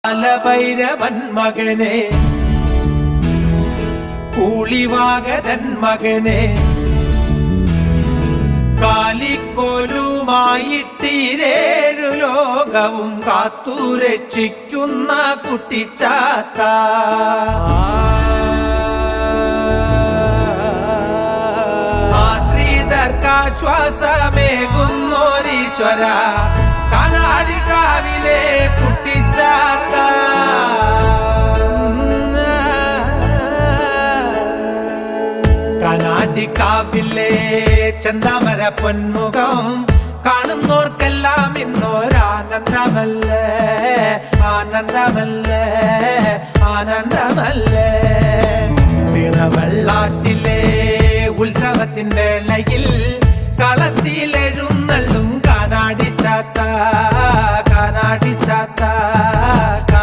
കാലഭൈരവൻ മകനെ കൂളിവാകതൻ മകനെ കാലിക്കോലുമായിട്ടീരേഴു ലോകവും കാത്തുരക്ഷിക്കുന്ന കുട്ടിച്ചാത്ത ആശ്രിതർക്കാശ്വാസമേകുന്നോരീശ്വര കനാടിക്കാവിലെ കുട്ടിച്ചാത്ത കനാടിക്കാവിലെ ചന്ദമര പൊന്മുഖം കാണുന്നോർക്കെല്ലാം ഇന്നൊരാനന്ദമല്ലേ ആനന്ദമല്ലേ ആനന്ദമല്ലേ തിറവെള്ളാട്ടിലെ ഉത്സവത്തിൻ വേളയിൽ കളത്തിലെഴുന്നള്ളും കാനാടിച്ചാത്ത കാനാടിച്ചാത്ത